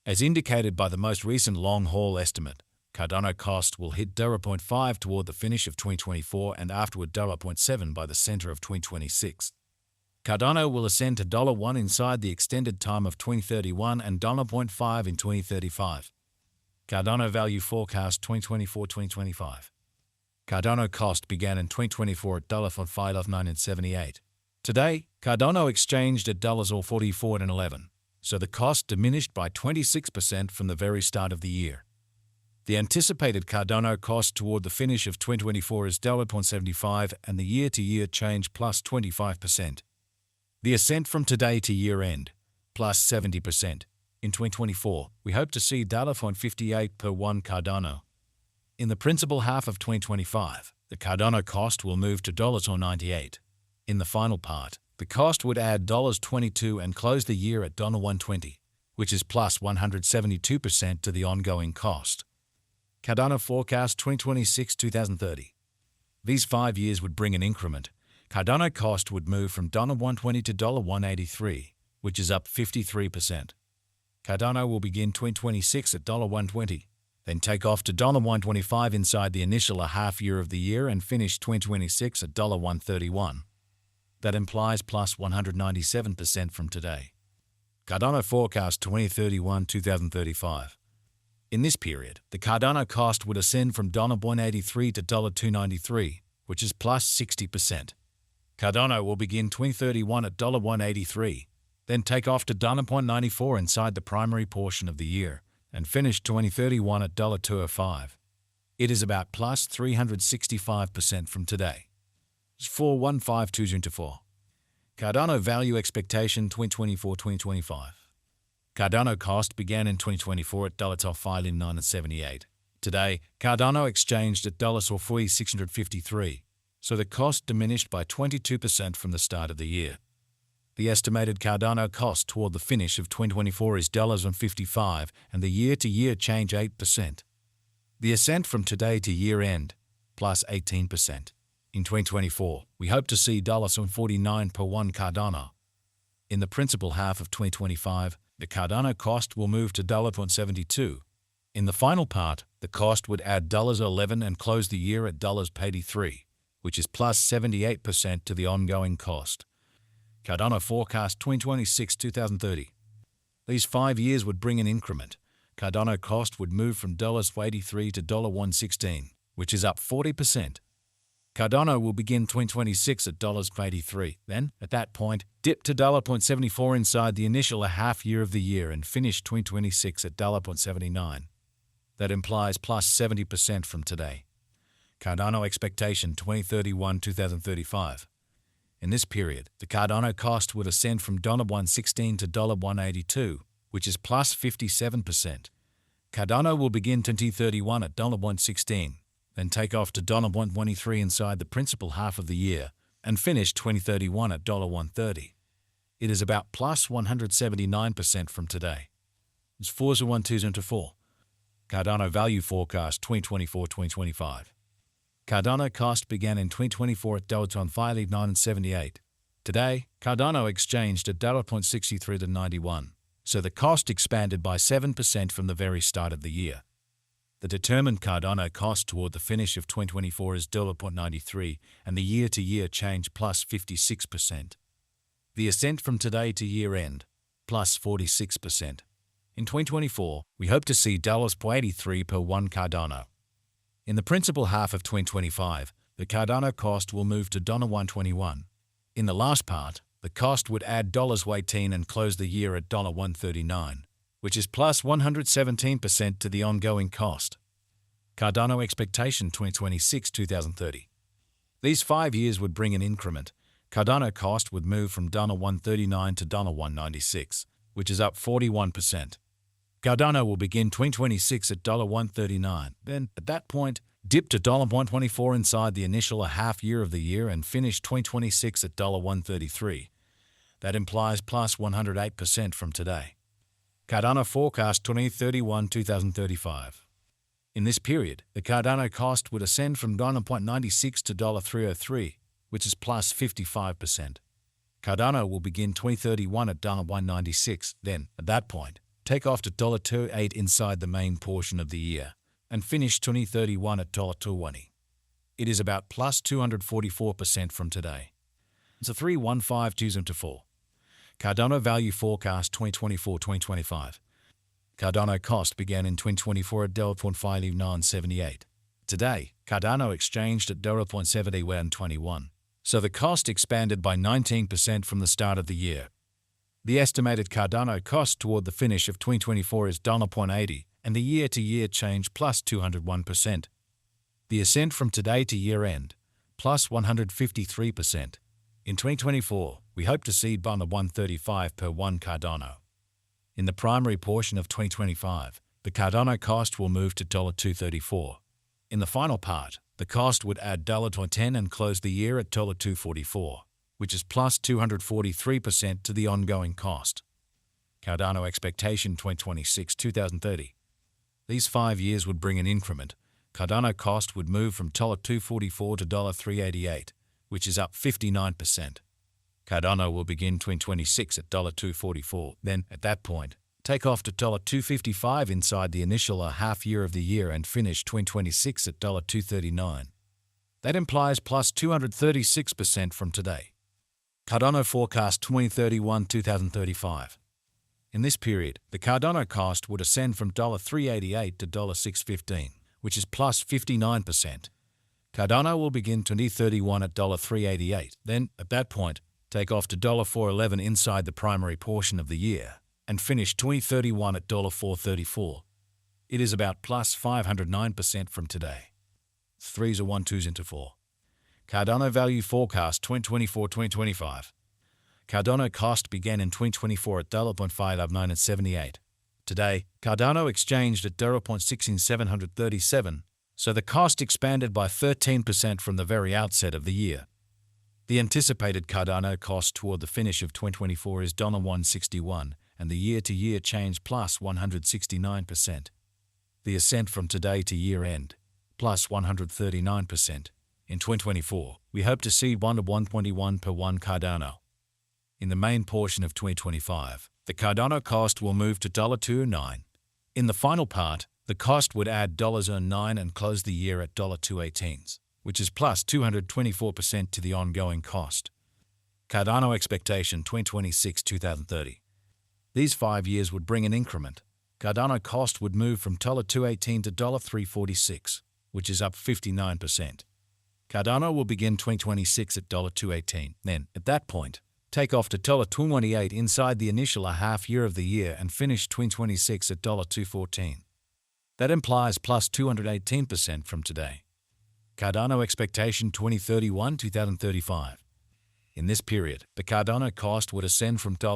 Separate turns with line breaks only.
As indicated by the most recent long-haul estimate, Cardano cost will hit $0.5 toward the finish of 2024 and afterward $0.7 by the center of 2026. Cardano will ascend to $1 inside the extended time of 2031 and $0.5 in 2035. Cardano value forecast 2024-2025. Cardano cost began in 2024 at $5.978. Today, Cardano exchanged at $44.11, so the cost diminished by 26% from the very start of the year. The anticipated Cardano cost toward the finish of 2024 is $0.75 and the year-to-year change plus 25%. The ascent from today to year-end, plus 70%. In 2024, we hope to see $0.58 per one Cardano. In the principal half of 2025, the Cardano cost will move to $0.98. In the final part, the cost would add $22 and close the year at $120, which is plus 172% to the ongoing cost. Cardano forecast 2026-2030. These 5 years would bring an increment. Cardano cost would move from $120 to $183, which is up 53%. Cardano will begin 2026 at $120, then take off to $125 inside the initial half year of the year and finish 2026 at $131. That implies plus 197% from today. Cardano forecast 2031-2035. In this period, the Cardano cost would ascend from $183 to $293, which is plus 60%. Cardano will begin 2031 at $183, then take off to $0.94 inside the primary portion of the year, and finish 2031 at $205. It is about plus 365% from today. 415224. Cardano value expectation 2024-2025. Cardano cost began in 2024 at $5.978. Today, Cardano exchanged at $653, so the cost diminished by 22% from the start of the year. The estimated Cardano cost toward the finish of 2024 is $155 and the year-to-year change 8%. The ascent from today to year-end, plus 18%. In 2024, we hope to see $49 per one Cardano. In the principal half of 2025, the Cardano cost will move to $0.72. In the final part, the cost would add $11 and close the year at $83, which is plus 78% to the ongoing cost. Cardano forecast 2026-2030. These 5 years would bring an increment. Cardano cost would move from $83 to $116, which is up 40%. Cardano will begin 2026 at $83, then, at that point, dip to $0.74 inside the initial half year of the year and finish 2026 at $0.79. That implies plus 70% from today. Cardano expectation 2031-2035. In this period, the Cardano cost would ascend from $116 to $182, which is plus 57%. Cardano will begin 2031 at $116. Then take off to $123 inside the principal half of the year, and finish 2031 at $130. It is about plus 179% from today. It's 401224. Cardano value forecast 2024-2025. Cardano cost began in 2024 at $5.978. Today, Cardano exchanged at $0.63 to $91, so the cost expanded by 7% from the very start of the year. The determined Cardano cost toward the finish of 2024 is $0.93 and the year-to-year change plus 56%. The ascent from today to year-end, plus 46%. In 2024, we hope to see $0.83 per one Cardano. In the principal half of 2025, the Cardano cost will move to $121. In the last part, the cost would add $18 and close the year at $139. Which is plus 117% to the ongoing cost. Cardano expectation 2026-2030. These 5 years would bring an increment. Cardano cost would move from $139 to $196, which is up 41%. Cardano will begin 2026 at $139, then, at that point, dip to $124 inside the initial half year of the year and finish 2026 at $133. That implies plus 108% from today. Cardano forecast 2031-2035. In this period, the Cardano cost would ascend from $0.96 to $303, which is plus 55%. Cardano will begin 2031 at $196, then, at that point, take off to $2.08 inside the main portion of the year, and finish 2031 at $2.20. It is about plus 244% from today. It's a 31524. Cardano Value Forecast 2024-2025. Cardano cost began in 2024 at $0.5978. Today, Cardano exchanged at $0.7121, so the cost expanded by 19% from the start of the year. The estimated Cardano cost toward the finish of 2024 is $0.80, and the year-to-year change plus 201%. The ascent from today to year-end, plus 153%. In 2024, we hope to see $1.35 per one Cardano. In the primary portion of 2025, the Cardano cost will move to $2.34. In the final part, the cost would add $2.10 and close the year at $2.44, which is plus 243% to the ongoing cost. Cardano expectation 2026-2030. These 5 years would bring an increment. Cardano cost would move from $2.44 to $3.88, which is up 59%. Cardano will begin 2026 at $2.44. Then, at that point, take off to $2.55 inside the initial half year of the year and finish 2026 at $2.39. That implies plus 236% from today. Cardano Forecast 2031-2035. In this period, the Cardano cost would ascend from $3.88 to $6.15, which is plus 59%. Cardano will begin 2031 at $3.88. Then, at that point, take off to $4.11 inside the primary portion of the year, and finish 2031 at $4.34. It is about plus 509% from today. 3s are 1 2s into 4. Cardano Value Forecast 2024-2025. Cardano cost began in 2024 at $0.5978. Today, Cardano exchanged at $0.16737, so the cost expanded by 13% from the very outset of the year. The anticipated Cardano cost toward the finish of 2024 is $1.61, and the year-to-year change plus 169%. The ascent from today to year-end, plus 139%. In 2024, we hope to see $1.21 per one Cardano. In the main portion of 2025, the Cardano cost will move to $2.09. In the final part, the cost would add $0.09 and close the year at $2.18, which is plus 224% to the ongoing cost. Cardano expectation 2026-2030. These 5 years would bring an increment. Cardano cost would move from $2.18 to $3.46, which is up 59%. Cardano will begin 2026 at $2.18. Then, at that point, take off to $2.28 inside the initial half year of the year and finish 2026 at $2.14. That implies plus 218% from today. Cardano expectation 2031-2035. In this period, the Cardano cost would ascend from